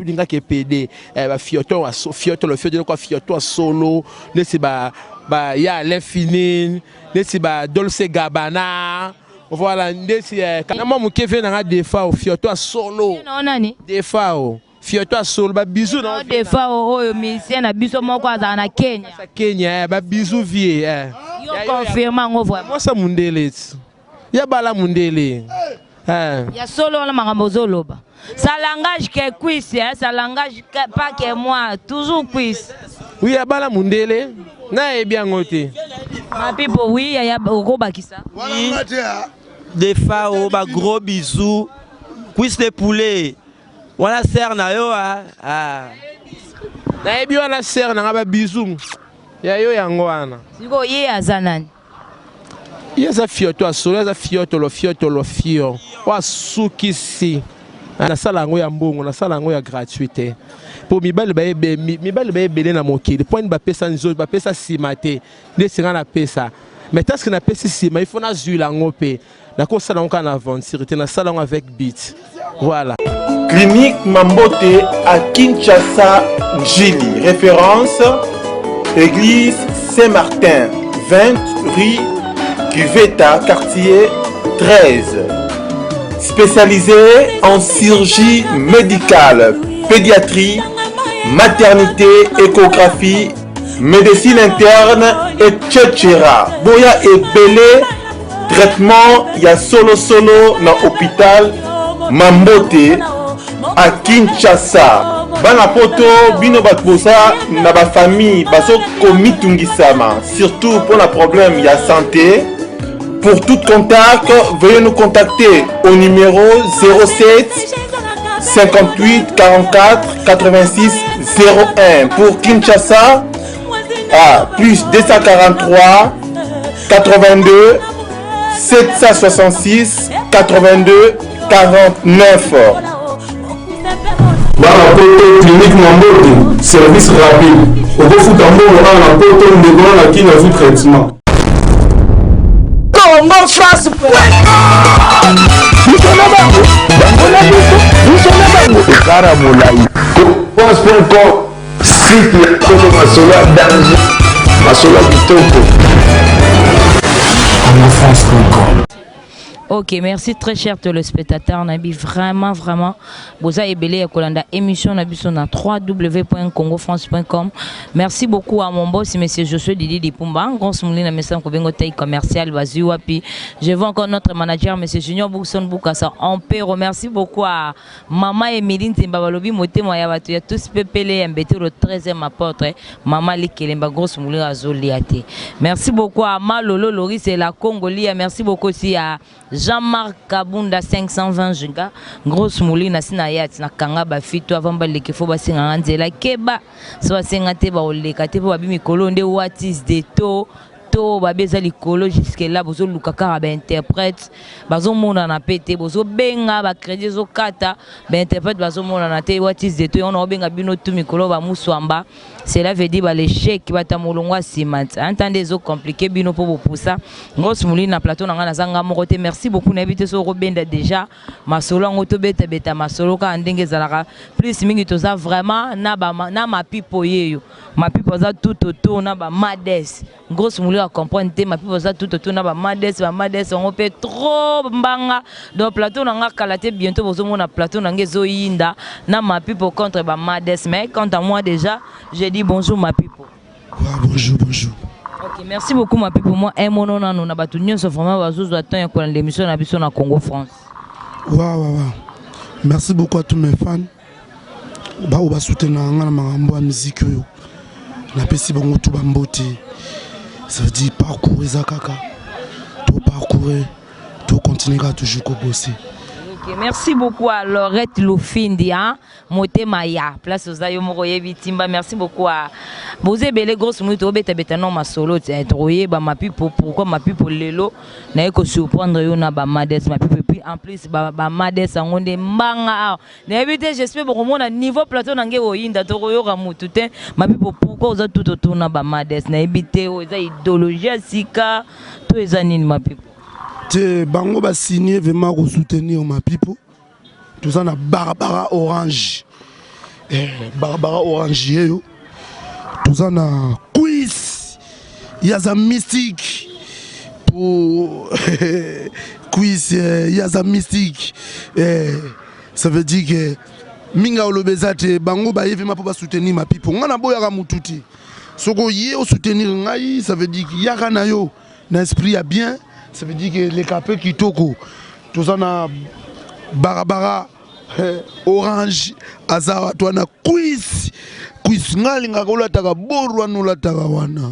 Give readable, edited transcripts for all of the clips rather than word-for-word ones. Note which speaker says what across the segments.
Speaker 1: bilinga ke PD ba fioton wa fioton le fioton quoi fioton solo ne c'est ba ya l'infini ne c'est ba Dolce Gabbana voilà ne c'est quand moi ke vient na defa au fioton solo
Speaker 2: non nani
Speaker 1: defa au fioton solo ba bisou non
Speaker 2: defa o musicien na biso moko aza na Kenya
Speaker 1: Kenya ba bisou vie
Speaker 2: yo confirma ngo vraiment
Speaker 1: moi ça mundele ya bala mundele
Speaker 2: ya solo na makambo zoloba ça langage que cuisse ça langage pas que moi toujours cuisse
Speaker 1: oui ya bala mundele na e bien ngote
Speaker 2: ma people oui ya roba kisa
Speaker 3: des fao ba gros bisous cuisse de poulet wala ser na yo
Speaker 1: na e bien wala ser na ba bisous ya yo yango wana
Speaker 2: siko ye azanani
Speaker 1: yeza fioto asolo yeza fioto lo fio wa sukisi na sala yango ya mbongo na sala yango ya gratuité pour mibali ba ebele na mokili point ba pesa nzo ba pesa simate ne singa na pesa mais parce que na pesa sima il faut na zula ngope na ko sala ngo na aventure na sala ngo avec beat voilà.
Speaker 4: Clinique Mambote à Kinshasa Njili, référence église Saint-Martin 20 rue Cuveta, quartier 13. Spécialisé en chirurgie médicale, pédiatrie, maternité, échographie, médecine interne, etc. Boya et belé, traitement, il y a solo dans l'hôpital Mambote à Kinshasa. Bana poto bino batbosa na ba famille baso komitungisama, surtout pour le problème ya santé. Pour tout contact, veuillez nous contacter au numéro 07 58 44 86 01. Pour Kinshasa, à plus 243 82 766 82 49.
Speaker 5: Clinique Mambote, service rapide. Au bout d'un moment, on a un poteau de qui n'a vu traitement.
Speaker 6: Congo France.
Speaker 5: France.com, site de Masola danger, Masola Kitoko. France.com.
Speaker 2: Ok, merci très cher téléspectateurs. Nabi vraiment Boza Ebele et Kolanda émission Nabi sur www.congofrance.com. Merci beaucoup à mon boss monsieur Josué Didi Dipumba. Grosse moulin message ko bengo taille commercial Bazu wapi. Je vois encore notre manager monsieur Junior Boukson Boukassa. On peut remercier beaucoup à maman Emeline Timbabalobi motema ya batu ya tous pepele mbete le 13e apôtre maman Likelemba grosse moulin azoliate. Merci beaucoup à Malolo Loris et la Congolia. Merci beaucoup aussi à Jean-Marc Kabunda 520 giga grosse moulina sina yat na kanga ba fito avant ba leke fo ba singa nzela keba so singa te ba oleka te ba bimi kolonde what is the to babeza likolo jusque là bozo lukaka ba interprète bazo mona na pété bozo benga ba crédit zo kata ba interprète bazo mona na te what is the to on obenga bino tu mikolo ba muswamba cela veut dire ba l'échec ba ta molongwa simat entendez zo compliqué bino pour poussa ngos muli na plateau na zanga mokote merci beaucoup na bité so robenda déjà masolo ngoto beta masolo ka ndenge zalaka plus mingi to za vraiment na ma pipo yeyo ma pipo za tout autour na ba mades ngos muli comprendre te ma pipo za tout autour na ba mades on peut trop mbanga donc plateau na kalaté bientôt bozo mona plateau na ngezo yinda na ma pipo contre ba mades mais quant à moi déjà je dis bonjour ma pipo.
Speaker 5: Bonjour.
Speaker 2: Ok, merci beaucoup ma pipo. Moi un mono na na batu nyonso vraiment bazozo attend pour l'émission na biso na Congo France.
Speaker 5: Wow. Merci beaucoup à tous mes fans. Ba oba soutenir na makambo ya musique yo. Na pesi bango tout bambote. Ça veut dire parcourir Zakaka, tout parcourir, tout continuer à toujours bosser.
Speaker 2: Okay, merci beaucoup à Laurette Lofindi, hein, Motemaya, place aux Ayomoroye Bitimba. Merci beaucoup à Bozé Bele grosse minute au beta non ma solo troyer ba ma pipo pourquoi ma pipo lelo na ko surprendre yo na ba mades ma pipo puis en plus ba mades ngonde mbanga na éviter j'espère beaucoup mon niveau plateau na nge oyinda to yo ramutu te ma pipo pourquoi aux tout autour na ba mades na éviter aux idéologie sika to ezanini ma pipo
Speaker 5: te bango ba signer vraiment ko soutenir ma pipo tout ça na Barbara Orange Barbara Orangier yo toza na quiz yaza mystique pour quiz yaza mystique ça veut dire que minga olobezate bango ba yevi mapo ba soutenir ma pipo ngana boyaka mututi soko ye o soutenir ngai ça veut dire yaka na yo na esprit ya bien ça veut dire que les capé kitoko toza na Barbara Orange azawa twana quiz ngali ngakola taka borwa nula taka wana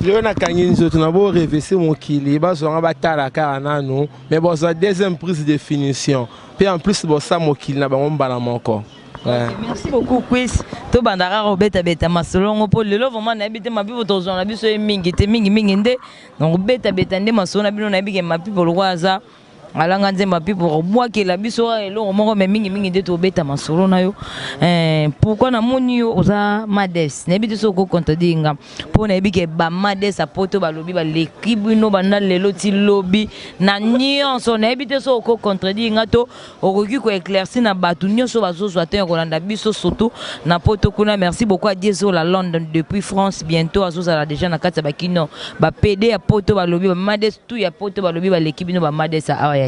Speaker 1: je na kanginzo tunabo revêtir mon kili ba zo ngaba tala kara nanu mais bon ça deuxième prise de définition puis en plus bon ça mon kili na bango mbala moko.
Speaker 2: Merci beaucoup quiz to bandara robeta beta masolongo po lelo vraiment na bité mabibo tozo na biso mingi te mingi nde donc beta nde masolo na bino na bige mapipo lokwaza alanga nzemba pipo moi ke la biso elo moko me mingi nde to beta masolo na yo pourquoi na moni yo oza mades na bité so ko contredinga po na bige ba mades apoto ba lobi ba l'équipe no banda lelo ti lobi na nyonso na bité so ko contredinga to okoki ko éclaircir na batu nyonso bazo swate ko landa biso surtout na poto kuna. Merci beaucoup à Dieso la London depuis France bientôt azozala déjà na kati ba kino ba PD ya poto ba lobi ba mades tout ya poto ba lobi ba l'équipe no ba mades a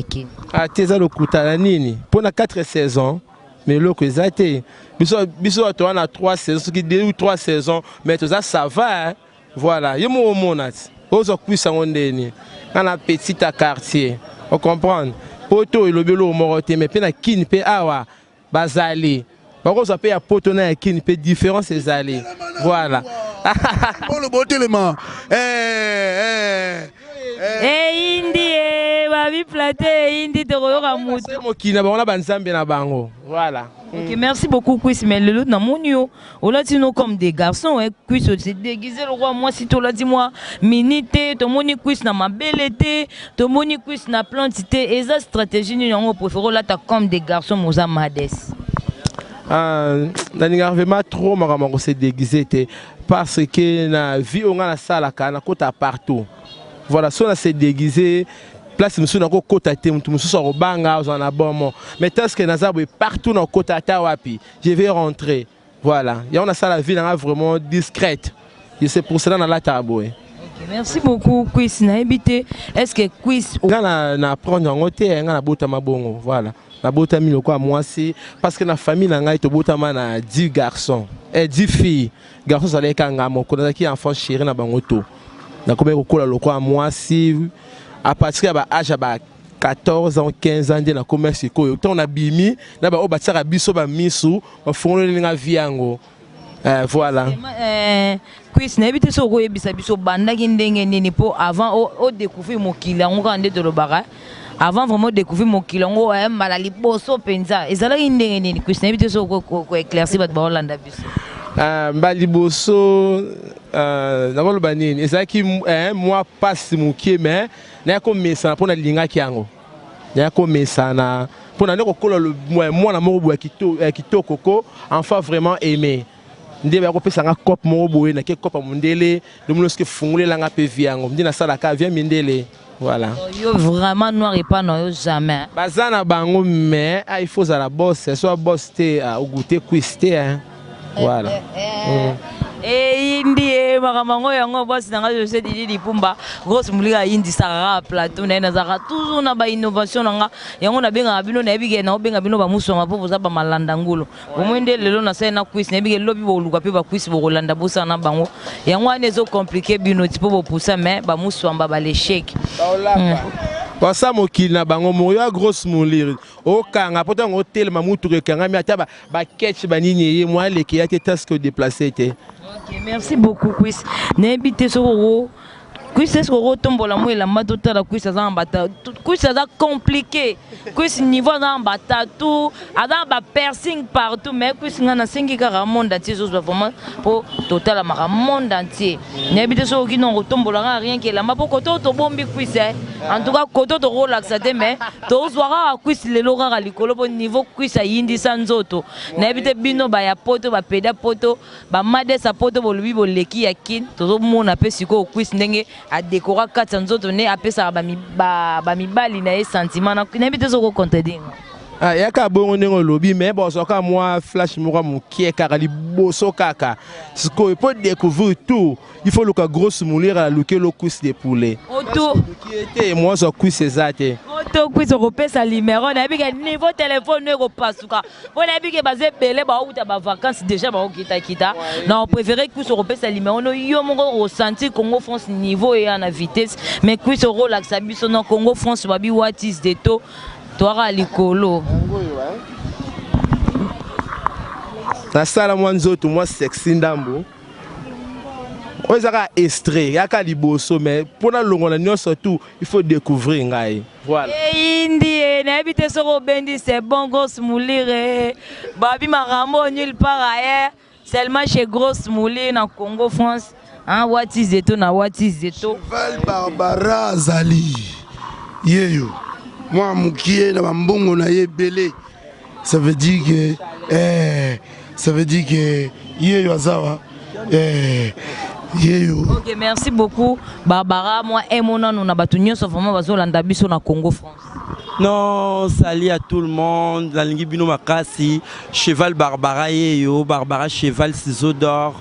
Speaker 1: Teza lokutana nini pona 4 saisons mais loko ezate biso to na 3 saisons qui 2 ou 3 saisons mais tout ça va hein? Voilà yemo monat ozo kwisa ngondeni na petit quartier on comprend poto ilobelo morote mais pe na kin pe awa bazali bako ça pe ya poto na kin pe différence ezali voilà
Speaker 5: bon le botelema
Speaker 2: indi babi platé indi te koyoka mutu
Speaker 1: mokina bango na banzambe na bango voilà.
Speaker 2: Ok, merci beaucoup Quiz mais le lot na monio on l'a dit nous comme des garçons hein Quiz c'est déguisé le roi moi si tu l'as dit moi minité to moni Quiz na ma belleté to moni Quiz na plantité et ça stratégie nous on préfère là ta comme des garçons moza mades
Speaker 1: na vraiment trop makamako c'est déguisé parce que na vie on a la salle na kota partout. Voilà, si on s'est déguisé, place monsieur na ko kota te mutu musu so banga on a bon mais est-ce que nazabo partout dans kota ta wapi je vais rentrer. Voilà, il y a on a ça la ville vraiment discrète. Et c'est pour cela dans la table. OK,
Speaker 2: merci beaucoup Quiz na habité. Est-ce que Quiz
Speaker 1: na prendre en hôtel na bota mabongo. Voilà. Na bota mi loko moi si parce que na famille na ngai to bota na 10 garçons et 10 filles. Garçons ça les kanga moko na ki enfant chéri na bangoto. Na combien kokola loko à moi si à partir de l'âge de 14 ans 15 ans de la commerce ko to na bimi na ba obataka biso ba misu ba fongolo linga viango voilà
Speaker 2: Quiz na bité so ko yebisa biso banda ki ndenge nini po avant o découvrir mokila ngo kande to lobaka avant vraiment découvrir mokila ngo mbala liboso penza ezala ndenge nini Quiz na bité so ko éclaircir ba Hollanda biso
Speaker 1: Baliboso d'abord banini et ça qui moi passe mukie mais na ko mesa pour na linga kiango na ko mesa na pour na ko kola le moi na mo boa kitoko ko enfin vraiment aimé ndé ba ko pesa nga cop mo boe na ke cop mundele de monoske fungule la nga pe viango ndina sala ka vient mindele voilà
Speaker 2: yo vraiment noir et pas non jamais
Speaker 1: bazana bango mais il faut za la boss soit boss te au goûter quister hein. Voilà.
Speaker 2: Et indi makamango yango boss nanga je sais Didi Lipumba grosse mulika indi sara plateau na nazara toujours na ba innovation nanga yango na benga bino na bige na benga bino ba muso mapo boza ba malanda ngulo omwende lelo na sai na quiz na bige lobi bo luka pe ba quiz bo Rolanda bosa na bango yango anezo compliqué bino tipo bo poussa mais ba muso amba ba l'échec
Speaker 1: Pasa mokili na bango moyo grosse molire o kanga poto ngo telema mutu ke kanga mi ataba ba catch ba nini ye moi le ki a été task déplacé té.
Speaker 2: OK, merci beaucoup Quiz. N'habitez soro Quiz est-ce qu'on retombe la moi la matota la Quiz ça embata. Quiz ça compliqué. Quiz niveau ça embata tout, ada ba piercing partout mais Quiz ngana 5 ka monde entier so vraiment pour total ma monde entier. N'habitez soro qui non retombe la rien que la ma pour koto to bombi Quiz. En tout cas koto to relaxate mais to zwara Quiz le lora ka likolo bon niveau Quiz a yindi sanzoto. N'habitez bino ba ya poto ba peda poto ba made sa poto bo lubi bo leki ya kin to mona pe siko Quiz ndenge a décorer 400 autres ne apesa ba mibali na sentiment na bité so ko contredire
Speaker 1: Ah, yaka bongo nengo lobby mais bon soka moi flash moko mukie kaka liboso kaka. Siko pour découvrir tout, il faut le grosse moulir à luke le cuisse de poulet.
Speaker 2: Auto
Speaker 1: Qui était moi so cuisse exact.
Speaker 2: Auto cuisse repère sa numéro na bi niveau téléphone ne ko pasuka. On a bi ke basé belé ba ou ta ba vacances déjà ba kita. Non, on préférait cuisse repère sa numéro no yo moko ressenti Congo France niveau et en vitesse mais cuisse relax biso no Congo France babi watis de to. Toi likolo.
Speaker 1: Na sala mwanzoto moi sexy ndambo. Ozaka extrait, yaka liboso mais pour na longola nyonso tout, il faut découvrir ngai. Voilà.
Speaker 2: Indi na habite soko bendi c'est bon grosse moulire. Babi marambo nulle part ailleurs, seulement chez grosse moulire na Congo France. Hein wati zeto na wati zeto.
Speaker 5: Cheval Barbara Zali. Yeyo. Moi, Moukié, na mbongo na yebele. Ça veut dire que yeyo azawa. Yeyo.
Speaker 2: Ok, merci beaucoup Barbara. Moi et mon nom on a battu nyonso vraiment bazolanda biso na Congo France.
Speaker 3: Non, salut à tout le monde. La lingi bino makasi, cheval Barbara yeyo, Barbara cheval ciseau d'or.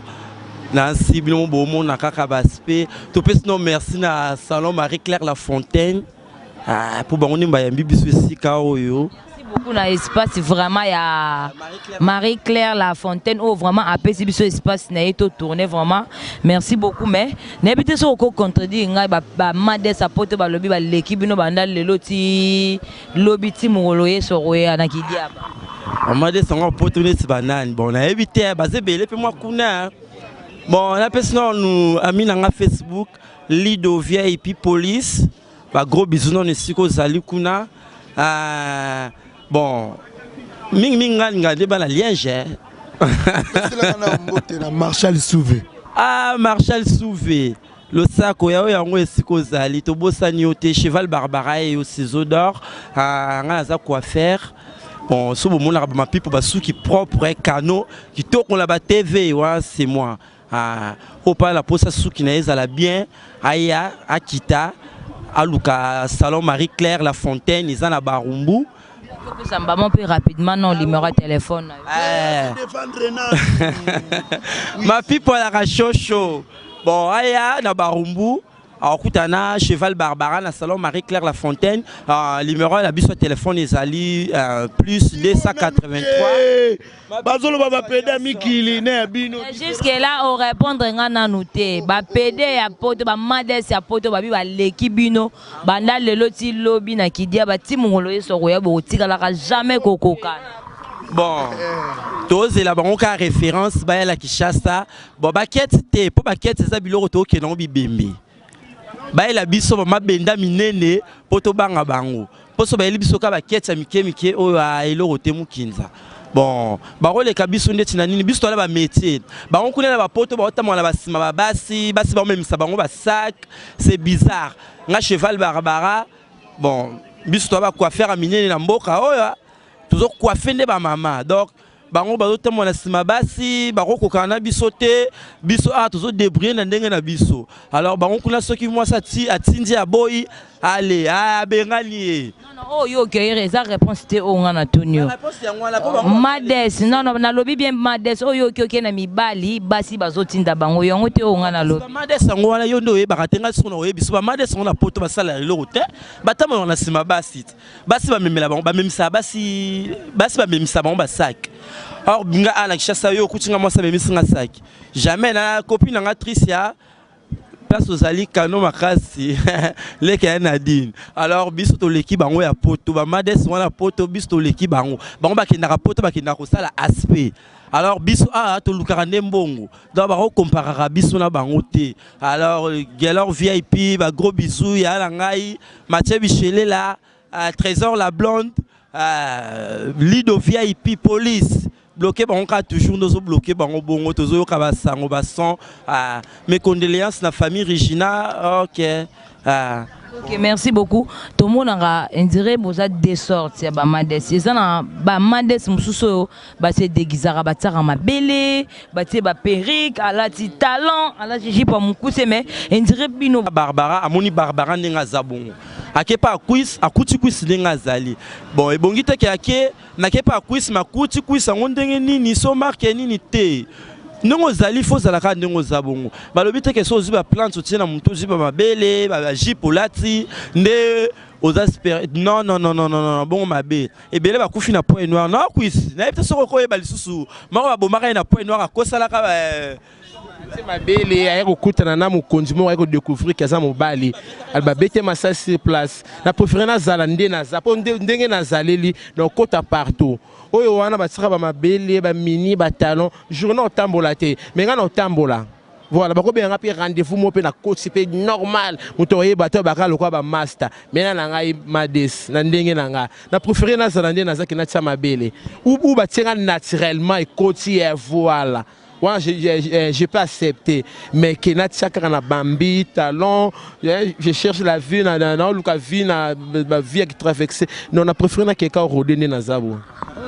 Speaker 3: Nancy bino bomo na kaka baspe. Topes non merci na salon Marie-Claire La Fontaine. Pour bangouni mbayambi biso esika oyo.
Speaker 2: Merci beaucoup na espace vraiment ya Marie-Claire La Fontaine oh vraiment apesi biso espace na eto tourner vraiment. Merci beaucoup mais n'habite so ko contredire ngai ba made sa pote ba lobi ba l'équipe bino banda lelo ti lobi ti moloye soroye na kidiaba.
Speaker 3: Amade sango pote ne ti banane. Bon na éviter basé belé pe moi kuna. Bon la personne nous ami na Facebook Lido VIP Police. Bah gros bisous non esiko zali kuna bon ming ngade ba la liège
Speaker 5: Marshal Souvé.
Speaker 3: Ah Marshal Souvé le sako ya yango esiko zali to bosani ote cheval Barbara et au ciseau d'or ngana za quoi faire. Bon so bo mona ba pipo ba souki propre canot qui toko la ba TV wa c'est moi au pas la posa souki na ezala bien aya akita Aluka salon Marie-Claire La Fontaine ils en a Barumbu.
Speaker 2: Ça me va plus rapidement non numéro de téléphone.
Speaker 3: Ma pipe la rachocho. Bon aya na Barumbu. Alors kutana cheval Barbara na salon Marie-Claire La Fontaine. Numéro la biso téléphone ils ali plus 283.
Speaker 5: Bazolo baba peda mikili ne bino.
Speaker 2: Jusque là on répondre ngana noté. Ba pede ya poto ba mades ya poto ba bi ba leki bino. Banda lelo ti lobby na kidia ba ti mongolo yeso ya bo tikala jamais kokoka.
Speaker 3: Bon, tous la banque à référence ba la Kinshasa. Bon baquette te po baquette ça biloko to ke non bibembe. Ba la biso ma benda minene poto banga bango. Poso ba biso ka baquette mike o eloko te mukinza. Bon, barole kabiso ndeti na nini biso to la ba métier. Ba on connaît ba poto ba otamo na basima ba basi ba même ça bango ba sac, c'est bizarre. Nga cheval Barbara. Bon, biso to ba coiffeur a minene na mboka oya. Toujours coiffé ne ba maman. Donc bango ba otamo na sima basi, ba ko kana biso te, biso toujours débrouiller na ndenge na biso. Alors bango kuna soki moi ça ti atindi a boy, allez, bengani.
Speaker 2: Oh yo que ça réponse c'était on a tonio. Mades non na lobi bien mades oh yo que na mibali basi bazotinda bango yango te on a lobi.
Speaker 3: Mades ngo wana yo ndo e bakatenga sona oye biso ba mades on a poto ba sala le rote. Batama on a sima basi. Basi ba memela bango ba memisa basi ba memisa bango ba sac. Or binga ala kishasa yo kutinga moi ça memisa nga sac. Jamais na copine nga Tricia place aux ali kano makasi les kaya Nadine. Alors biso to l'équipe bango ya poto ba mades wana poto biso to l'équipe bango bango bakenda poto bakenda ko sala aspect. Alors biso to lukara ndembongo donc ba comparera biso na bango te. Alors galor VIP ba gros bisous ya la ngai Mathieu Bichele là Trésor la blonde Lido VIP Police bloqué on a toujours nous bloqué bango bongo tozo ka sango ba son mes condoléances na famille Regina. OK.
Speaker 2: OK, merci beaucoup. Tout le monde a indiqué boza des sortes ya ba mades. Ça na ba mades mususo ba se déguisara ba tsara mabele, ba te ba perruque, ala ti talent, ala ji pa mukuse mais indiqué bino
Speaker 3: Barbara amoni Barbara ndenga zabongo. ake pa quiz akuti quiz ndenge zali bon ebongi te ke ake nake pa quiz makuti quiz ngo ndenge nini so marque nini te ndenge zali fo zalaka ndenge zabongo balobi te ke so ziba plante otie na mutu ziba mabele ba jipo lati nde non non non non non bon mabe ebele bakufi na point noir na quiz na epte soko ko eba lisusu mako babomaka na point noir akosalaka
Speaker 1: c'est mabele aye kokutana na mokonzi moko aye kodécouvrir kaza mobali albabete masa sur place na préféré na zala nde na za po ndenge na zaleli donc kota partout oyo wana batsaka ba mabele ba mini ba talon journée otambola te mais ngana otambola voilà bako benga pe rendez-vous mo pe na coach pe normal muto yeba to baka lokwa ba master mena na ngai mades na ndenge na nga na préféré na zala nde na za kina tsa mabele ou batenga naturellement et coach voilà. Ouais, je peux accepter, mais que na tchaka na bambi talon, je cherche la vie na luka vie na vie qui traverse. Non, on a préféré na quelqu'un rodé na zabo.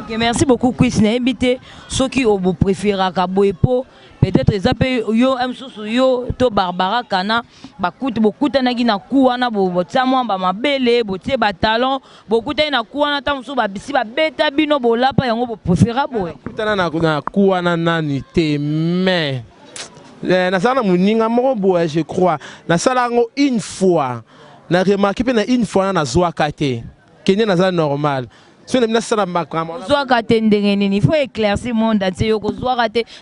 Speaker 2: Ok, merci beaucoup Chris na invité ceux qui ont préféré à Kaboepo peut-être ils appellent yo msusu yo to Barbara Kana bakuti bokuta na gina kuana bo tsamwa ba mabele botie ba talon bokuta na kuana tamsu ba bisi ba beta bino bolapa yango bo préféra boy
Speaker 1: kutana na kuana nani te mais na sala muninga moko boy je crois na sala ngo une fois na remarqué pe na une fois na zoa kate kenya na za normal. Il
Speaker 2: faut éclaircir le monde entier.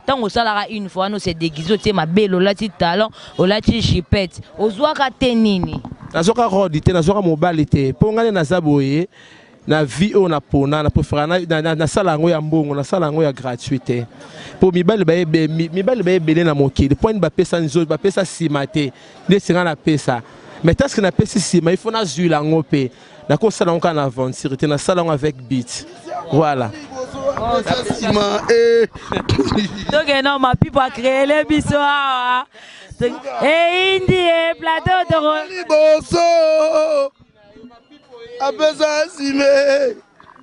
Speaker 2: Tant que ça une fois, nous c'est déguisé, ma belle, on l'a dit talent, on l'a dit chipette. On voit qu'à nini.
Speaker 1: Nazoka rodité, nazoka mobilité. Pour gagner na zaboye, na vie on a pona, na préféré na salango ya mbongo, na salango ya gratuité. Pour mi belle belé na moki. Le point de pesa nzo, pesa simate, ne sera na pesa. Mais tant que na pesa sima, il faut na zulango pe. D'accord, ça on a aventure, c'était un salon avec beat. Voilà.
Speaker 2: Donc non, ma pipe a créé le bissoir. Et Indie plateau de
Speaker 5: Bosso. Abeza sime.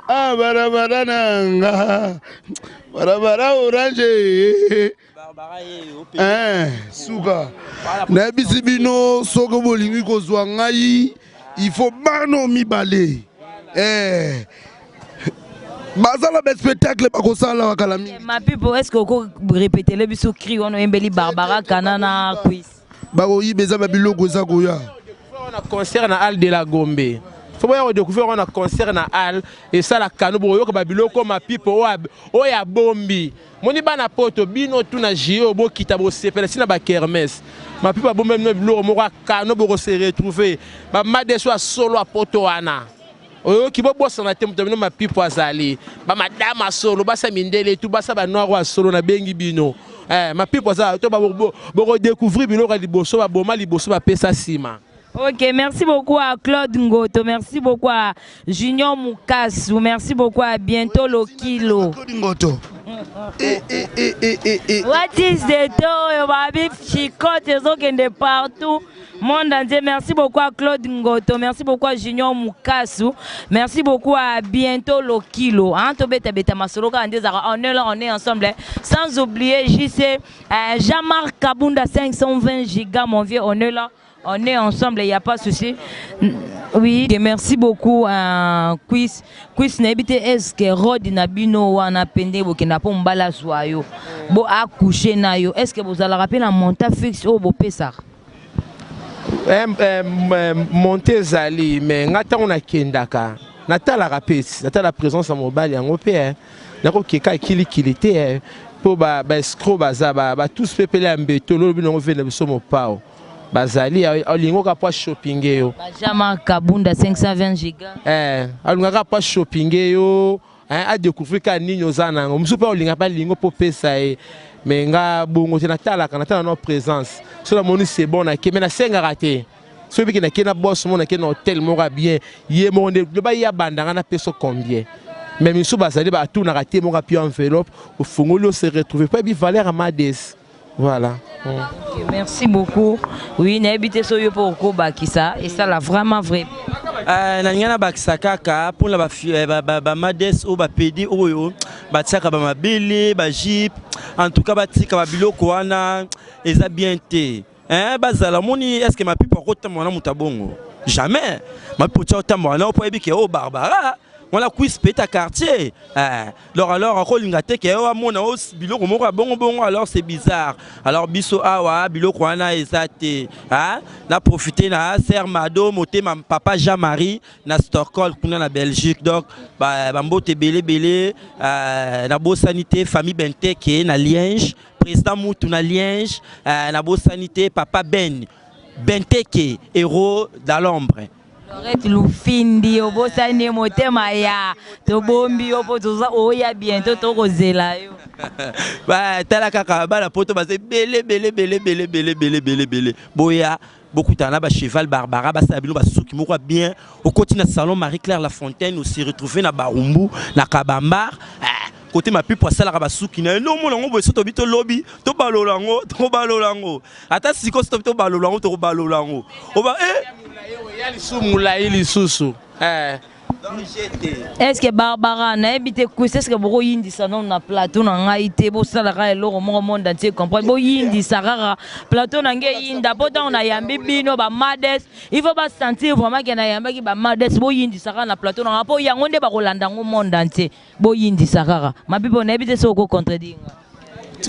Speaker 5: Ah barabara nanga. Barabara orange. Suka. Na bisibino soko bolingi ko zwa ngai. Il faut bano mi balé. Bazala be spectacle bakosala wakalami.
Speaker 2: Ma pipo est-ce que vous répétez le biso cri on embeli Barbara Kanana quiz.
Speaker 5: Bako yibeza babiloko za koya.
Speaker 1: On a concert na Al de la Gombe. Faut bien redécouvrir on a concert na Al et ça la kano boyo ko babiloko ma pipo o ya bombi. Moni bana poto bino tuna jio bo kitabo sepela sina ba kermesse. Ma pipa bon même le mora kano bo se retrouver ba made so solo a poto ana oyo ki bo bossa na tempo ma pipa azali ba madame solo ba sa mindele tout ba sa ba noir solo na bengi bino ma pipa za to ba bo découvrir bino ka liboso ba boma liboso ba pesa sima.
Speaker 2: Ok, merci beaucoup à Claude Ngoto, merci beaucoup à Junior Mukasu, merci beaucoup à Bientôt Lokilo.
Speaker 5: Ngoto.
Speaker 2: What is the door? Baby chicote de partout. Monde entier, merci beaucoup à Claude Ngoto, merci beaucoup à Junior Mukasu, merci beaucoup à Bientôt Lokilo. On est là, on est ensemble. Sans oublier, JC Jean-Marc Kabunda 520 gigas, mon vieux, on est là. On est ensemble, il n'y a pas de souci. Oui, et merci beaucoup à Quiz. Quiz n'habite est-ce que Rod Nabino ou a pendé ou qui n'a pas un bala soyo. Bo a couché na yo. Est-ce que vous allez rappeler la monta fixe ou bo pesa?
Speaker 1: Monter zali, mais ngata on a kendaka. Nata la rapide, nata la présence en mobile en OPR. Nako keka kilité pour ba escroc baza ba tous pepele ambeto lo bino vene somo pao. Bazali alingo ka pa shopping yo
Speaker 2: Bajama Kabunda 520 giga
Speaker 1: alunga ka pa shopping yo a découvrir ka ninyo zana musu pa olinga pa lingo po pesa mais nga bongo te na tala no présence so la moni c'est bon na ke mais na senga raté so bi ke na ke na boss mo na ke na hôtel mo ga bien ye mo ne le ba ya banda na peso combien mais musu bazali ba tout na raté mo ga pi enveloppe au fongolo se retrouver pas bi valeur à Mades. Voilà.
Speaker 2: Okay, merci beaucoup. Oui, n'habitez soyo pour Kobakisa et ça là vraiment vrai.
Speaker 3: Na ngana bakisa kaka pour la ba Mades ou ba pedi oyo ba tsaka ba mabele ba jeep en tout cas ba tika ba biloko wana eza bien té. Bazala moni est-ce que ma pipa kota mona mutabongo. jamais. Ma petite autant moi, on peut dire que oh Barbara. On a quiz péta quartier. Alors, on lingate que oh mon os bilo ko bon alors c'est bizarre. Alors biso awa bilo ko na ezate. Na profiter na ser mado moté ma papa Jean-Marie na Stockholm kuna na Belgique donc ba mbote belé na bo sanité famille Benteke na Liège, président Moutou na Liège, na bo sanité papa Benteke héros d'Alombre.
Speaker 2: Lorette Lufindi obosani motema ya to bombi opozoza oya bientôt to kozela yo
Speaker 3: ba tala kaka ba la poto ba se belé boya beaucoup tana ba cheval Barbara ba sabino ba souki moko bien au côté na salon Marie-Claire La Fontaine on s'est retrouvé na Barumbu na Kabambar côté ma pu poisson la rabasuki na no mo lango boso to bito lobby to balolango ata siko to balolango to balolango oba
Speaker 2: est-ce que Barbara na ebité kwese est-ce que boko yindi sa non na plateau na ngai te bo sala ka eloko mo monde entier comprendre bo yindi sa rara plateau na ngai yinda pota on a yambi bino ba mades il faut pas sentir vraiment que na yamba ki ba mades bo yindi sa na plateau na po yango nde ba kolanda ngo monde entier bo yindi sa rara ma bibo na ebité so ko contredire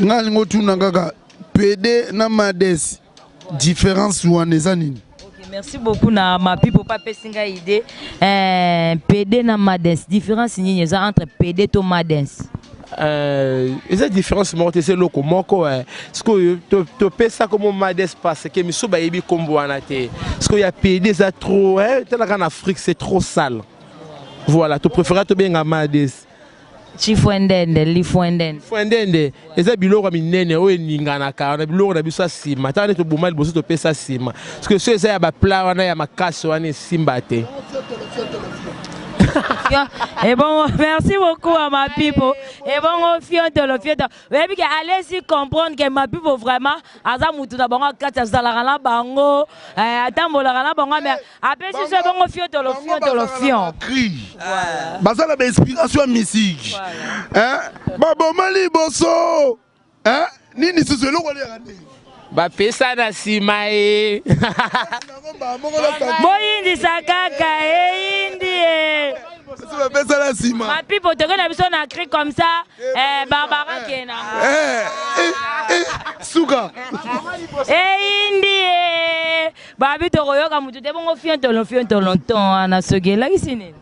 Speaker 5: ngali ngotuna kaka PD na mades différence wana nini.
Speaker 2: Merci beaucoup na ma pipo pa pesinga idée PD na Madens différence nini entre PD to Madens
Speaker 1: eza différence moko c'est loko moko ce que to pesa comme Madens parce que miso ba yebi kombo wana te ce que ya PD ça trop en Afrique c'est trop sale voilà tu préfères to benga Madens
Speaker 2: Chifuendende, lifuendende.
Speaker 1: Fuendende, eza biloko minene o eningana ka na biloko na biso asima. Tane to bomali boso to pesa sima. Parce que ceux ya ba plat wana ya makasi wana simba te.
Speaker 2: Et bon, merci beaucoup à ma pipo. Et bon, le fionto. Oui, allez-y comprendre que ma pipo vraiment, aza mutu na bango kata zalarana bango, atambolarana bango, mais après si c'est bon le fion.
Speaker 5: Basala ba inspiration à musique. Hein? Babo mali boso. Hein? Nini suzelo ko le rande.
Speaker 1: Ba pesa na sima e.
Speaker 2: Boyindi sakaka indi ma pipo te na biso na cri comme ça Barbara kena
Speaker 5: suka
Speaker 2: indi babi to koyoka mutu te bongo fiento longtemps na sogela kisine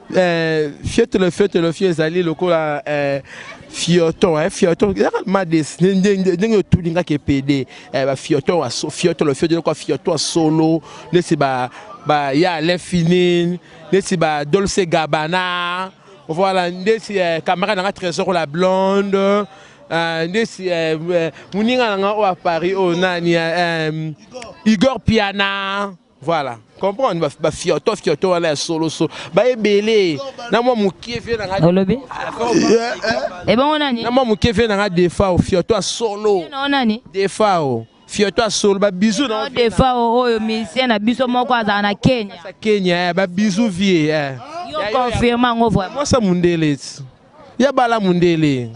Speaker 1: le fio ezali lokola fioton fioton mades ndenge tulinga ke PD ba fioton le fio de quoi fioton solo nesi ba ya l'infini nesi ba Dolce Gabbana voilà nesi camarade na trésor la blonde nesi muninga nga o Paris o nani Igor Piana voilà comprendre ba fioto wala solo ba ebele na mo mukief na nga
Speaker 2: olobi e bon nani
Speaker 1: na mo mukief na nga defa o fioto solo
Speaker 2: non nani
Speaker 1: defa o fioto solo ba bisou na
Speaker 2: defa o musicien na biso moko aza na
Speaker 1: Kenya ba bisou vie
Speaker 2: yo confirma ngo vraiment
Speaker 1: moi ça mundele ya bala mundele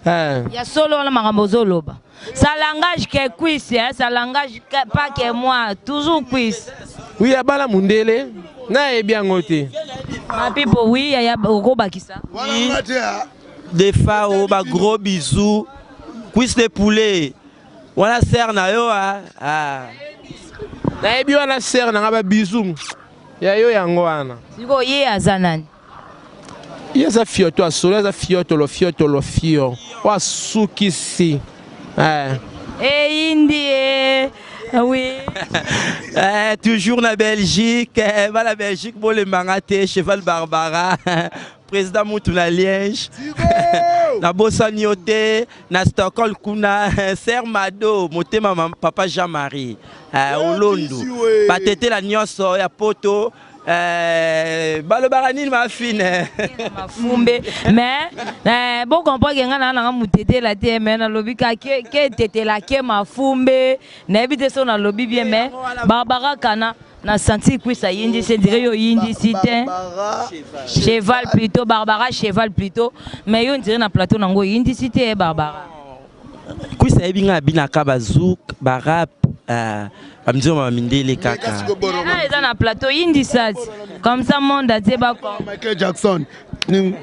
Speaker 2: ya solo la makambo zoloba ça langage que quiz ça langage pas que moi toujours quiz.
Speaker 1: Oui, ya bala mundele na e bien ngote
Speaker 2: ma pipo oui ya oko bakisa
Speaker 3: des fao ba gros bisous quiz de poulet wala ser na yo
Speaker 1: na e bi wala ser na ba bisous ya yo yango wana
Speaker 2: siko ye azanani
Speaker 1: yeza fioto solo yeza fioto lo fio wa sukisi
Speaker 2: indi oui.
Speaker 3: Toujours la Belgique, la Belgique pour les mangatés, cheval Barbara, président Moutou na Liège, na Bossanioté, na Stockholm kuna, Ser Mado, moté maman papa Jean-Marie, Olondo, patete la nyonso ya poto. Le baranine ma fine
Speaker 2: mais bon comprendre que ngana na mutete la te mais na lobi ka ke tete la ke mafumbe na ebite so na lobi bien mais Barbara kana na senti que ça yindi c'est dire yo yindi cité cheval plutôt Barbara cheval plutôt mais yo dire na plateau nango yindi cité Barbara
Speaker 3: kui ça ebinga binaka bazouk barap amdi ma mindele kaka
Speaker 2: ils ont un plateau indi sat comme ça monde a débat
Speaker 5: Michael Jackson mais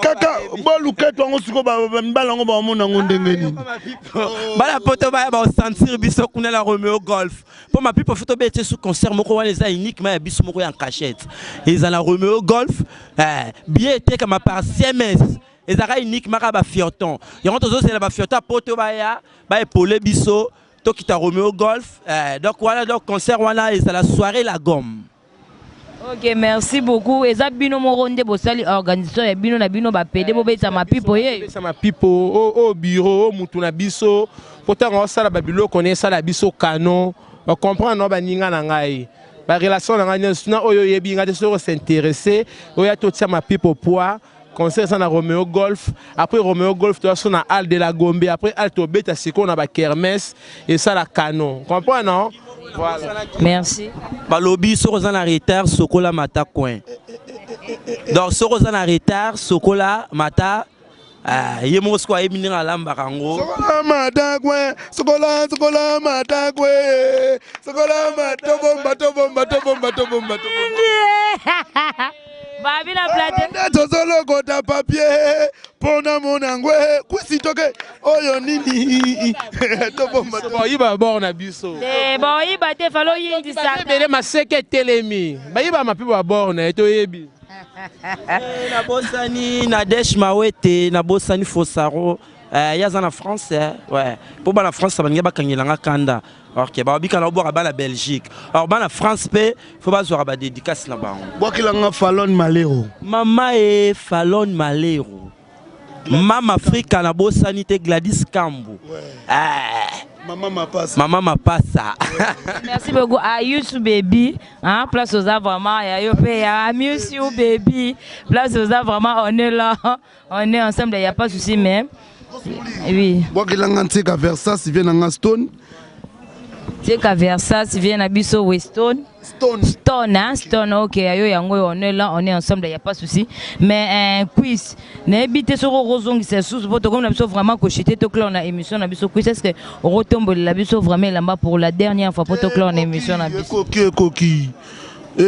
Speaker 5: kaka boluke tongo siko ba mbalango ba mona ngondenge nini
Speaker 3: bala poto ba sentir biso kuna la Romeo Golf pour ma pipo photo bete sous concert moko wana eza uniquement ya biso moko en cachette ils ont la Romeo Golf bien été comme par CMS ils ont uniquement ba fioton yango tozo c'est la fioton poto ba ya ba épauler biso to kita Romeo Golf donc voilà donc concert wana ils ont la soirée la gomme.
Speaker 2: Ok, merci beaucoup. Et ça, bino moronde bosali organisation et bino na bino ba pede bo beta ma pipo ye.
Speaker 1: Ça ma pipo au bureau, mutuna biso. Pourtant on sala babilo connaît ça la biso canon. On comprend no ba ninga na ngai. Ba relation na ngai na oyo yebi nga de s'intéresser. Oya to tia ma pipo poids. Concert ça na Romeo Golf. Après Romeo Golf to so na Al de la Gombe. Après Al to beta siko na ba kermesse et ça la canon. Comprends non? Voilà.
Speaker 2: Merci.
Speaker 3: Balobi Sorozan en retard, Sokola Mata coin. Donc Sorozan en retard, Sokola Mata. Yemo sko ayemini na lamba kango.
Speaker 5: Sokola Mata coin, Sokola Mata coin, Sokola Mata bomba.
Speaker 2: Babi la plate.
Speaker 5: Tozolo kota papier pona monangwe kusitoke oyo nini to bomba
Speaker 1: Bon, iba bord na biso.
Speaker 2: Bon, iba te falo yindi sa.
Speaker 1: Bele maseke telemi. Ba iba ma pipo bord na to yebi.
Speaker 3: Na bosani na Desh Mawete, na bosani Fosaro. Yaza na France, ouais. Pour la France, ça va pas kangela kanda. Alors que ba bika na boire ba la Belgique. Alors ba la France pe, faut pas zo ba dédicace na ba.
Speaker 5: Bokilanga Fallon Malero.
Speaker 3: Mama e Fallon Malero. Mama Africa na bosani te Gladys Kambu.
Speaker 5: Maman Mapasa.
Speaker 3: Maman Mapasa.
Speaker 2: Merci beaucoup à Youssou Baby. Hein, place aux arbres vraiment. Il y a Youssou Baby. Place aux arbres vraiment. On est là. On est ensemble. Il n'y a pas de souci même. Oui.
Speaker 5: Bokilanga Nteka Versace vient en Stone.
Speaker 2: Nteka Versace vient à Bisso Weston. Stone, hein? Stone, ok, on est là, on est ensemble, il n'y a pas de souci. Mais quiz, n'habitez sur Roson qui s'est sous, comme l'abso vraiment cochité, tout là on a émission, on a biso quiz, est-ce que on retombe l'abso vraiment là-bas pour la dernière fois, pour tout là on a émission, on a biso.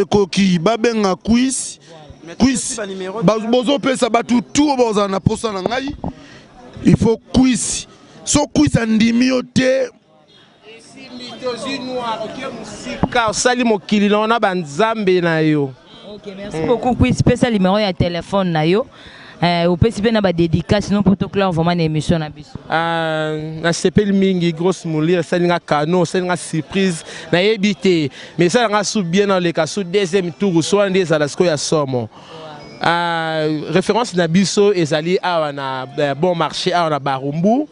Speaker 5: Coquille, babenga quiz, bozo pesa batu tout boza na posa na ngai. Il faut quiz. So quiz andimi ote.
Speaker 2: Ok, merci beaucoup. Quiz spécial numéro de téléphone na yo. Au PCP na ba dédicace sinon pour tout là vraiment une émission na biso.
Speaker 1: Na sepel mingi grosse moulir ça nga canon ça nga surprise na yebité mais ça nga sou bien dans les cas sous deuxième tour soit des à la sco ya somo. Référence na biso ezali awa na bon marché awa na Barumbu.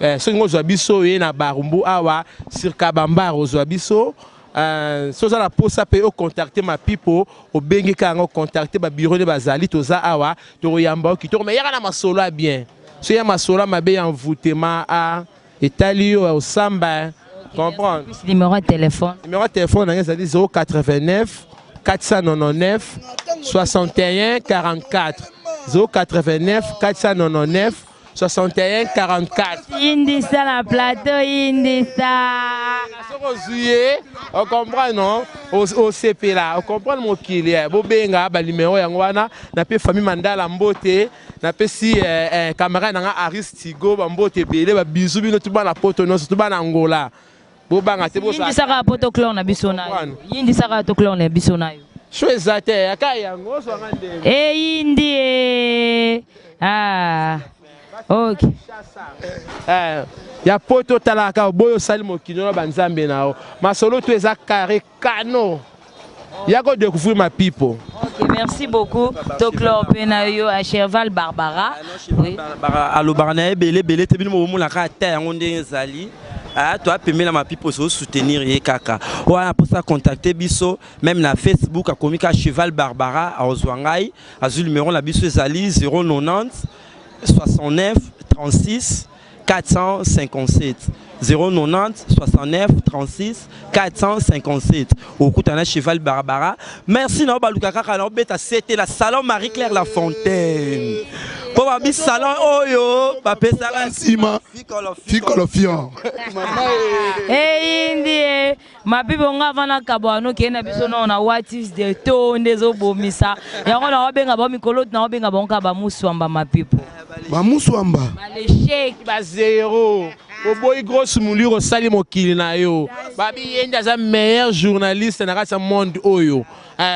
Speaker 1: Ce que nous avons na Barumbu awa sur Kabamba biso so za la posa pe o contacter ma pipo o bengi ka ngo contacter ba bureau de bazali toza awa to yamba ki to mais yaka na masolo bien so ya masolo mabe en voûtement a etalio au samba comprendre
Speaker 2: numéro de téléphone
Speaker 1: ezali 089 499 61 44 089 499 61 44.
Speaker 2: Indi ça la plateau, indi ça.
Speaker 1: On comprend non? Au CP là, on comprend mon kili. Bobenga ba numéro yango wana na pe famille Mandala Mbote, na pe si camarade nga Aristigo ba Mbote belé ba bizu bino tuba na poto no tuba na Angola. Bobanga te bo sa.
Speaker 2: Indi ça ka poto clone na biso na. Indi ça ka to clone na biso na yo.
Speaker 1: Chouezate akayango so ngande.
Speaker 2: Indi ok.
Speaker 1: Ya poto talaka boyo salimo kino banzambe nao. Masolo tu eza carré cano. Ya go découvrir ma people.
Speaker 2: Ok, merci beaucoup. Toklo Penayo à Cheval Barbara.
Speaker 3: Oui. Allo Barnae belé te bino mo la ka ta ngonde zali. Toi permet ma people so soutenir ye kaka. Voilà pour ça contacter biso même na Facebook a communiquer Cheval Barbara à Ozwangai. Azul numéro la biso zali 090 69 36 457 090 69 36 457 au Koutana Cheval Barbara. Merci na baluka kaka na beta c'était la salon Marie-Claire La Fontaine. po ba bi salon oyo ba pesa la
Speaker 5: sima fikolo fion
Speaker 2: indi mapipo nga vana kabwano kena biso na what is the to ndezo bomisa yango na obenga ba mikolo na obenga bonka ba muswamba mapipo
Speaker 5: ba muswamba
Speaker 2: le shake
Speaker 1: ba zéro oboyi grosse moulure osali mokili na yo babi yenda za meilleur journaliste na kasa monde oyo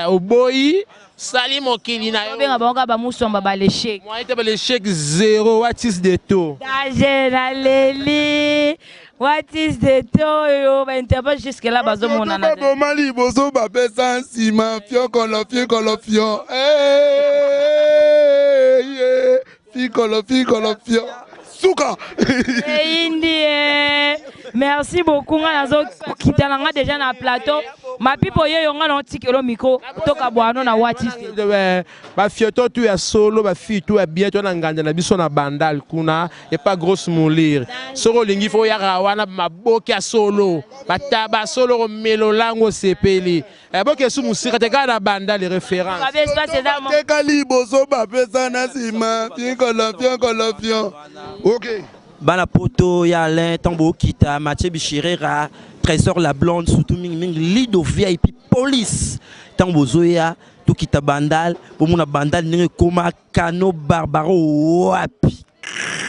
Speaker 1: oboyi sali mokili na yo
Speaker 2: obenga bonka ba muswamba ba le shake
Speaker 1: moi te ba le shake zéro what is the to
Speaker 2: dajena leli what is the to ba interpelle jusque là bazo monana
Speaker 5: ba mali bozo ba pesa nsima fiokolo fion fikolo fion Souka.
Speaker 2: Merci beaucoup. Qui t'a déjà dans le plateau. Ma pipo yo nga na tikelo micro toka bwano na wati.
Speaker 1: Ba fioto tu ya solo ba fi tu ya bien to na nganja na biso na bandal kuna et pas grosse moulire. Soro lingi fo ya wana maboki ya solo. Ba solo melo lango sepeli. E boke su musika te na bandal les références.
Speaker 5: Te kali bozo ba pesa na sima fion. OK.
Speaker 3: Bana poto ya Alain Tambo Kita Mathieu Bichirera Trésor la blonde surtout ming Lido VIP police Tambo Zoya tout kita bandal pour mon bandal ninge koma Kano Barbaro wapi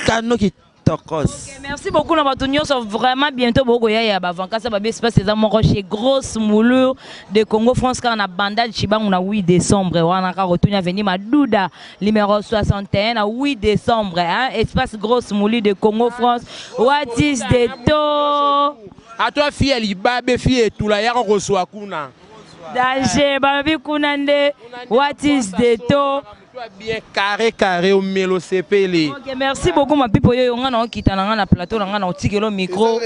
Speaker 3: Kano qui tokos.
Speaker 2: Merci beaucoup na batunyo so vraiment bientôt boko ya ba vacances ba espace c'est mon rocher grosse moulure de Congo France quand on a bandal Chibang on a 8 décembre wana ka retourner venir Madouda numéro 61 à 8 décembre hein espace grosse moulure de Congo France what is the to
Speaker 1: à toi fille libabe fille tout la ya reçoit kuna
Speaker 2: danger ba bi kuna nde what is the to
Speaker 1: bien carré au melo sepeli.
Speaker 2: OK, merci beaucoup ma pipo yo nga na kitana na plateau nga na tikelo micro.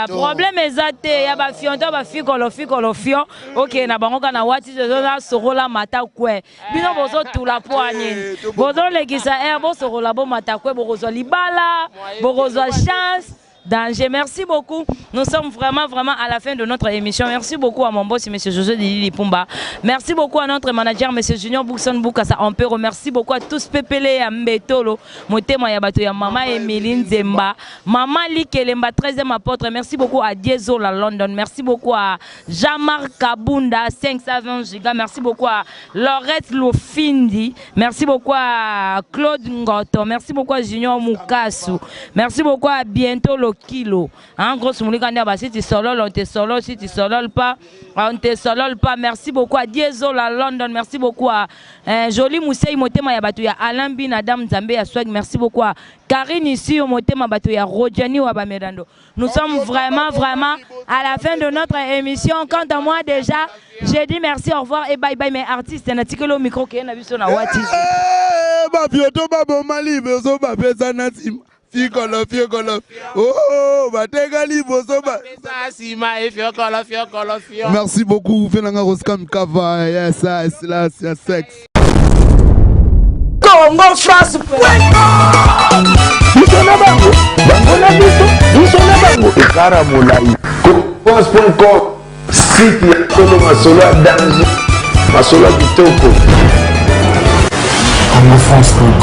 Speaker 2: Problème exacté ya ba fionto ba fikolo fion. OK na bango kana wati na sorola mata kwe. Bino bozo tula poanye. Bozo lekisa bo sorola bo mata kwe bozo libala, bozo chance. Danger, merci beaucoup. Nous sommes vraiment à la fin de notre émission. Merci beaucoup à mon boss, M. José Didi Pumba. Merci beaucoup à notre manager, M. Junior Boukson Boukassa Ampero. Merci beaucoup à tous Pépélé à Mbetolo, Motema Yabato, ya Maman Emeline Zemba, Maman Likelemba, 13e apôtre. Merci beaucoup à Diesel à London. Merci beaucoup à Jean-Marc Kabunda, 520 gigas. Merci beaucoup à Laurette Lofindi. Merci beaucoup à Claude Ngoto. Merci beaucoup à Junior Mukasu. Merci beaucoup à Bientôt le Kilo. En gros, si tu solo, on te solo. Si tu solo pas, on te solo pas. Merci beaucoup à Diesel à London. Merci beaucoup à Jolie Moussei Motema Yabatu, Alain Bin Adam Zambé à Swag. Merci beaucoup à Karine ici au Motema Batu, Rodjani Wabamedando. Nous sommes vraiment à la fin de notre émission. Quant à moi déjà, j'ai dit merci, au revoir et bye bye mes artistes. Un article au micro qui est vu sur la Wati.
Speaker 5: Fiokolo. Oh, bategali bozo ba. Merci beaucoup, Fenanga Roskam Kava. Yes, là, c'est sexe.
Speaker 6: Congo France. France.com. Site ya solo masolo ya danger. Masolo ya kitoko. Congo France.com.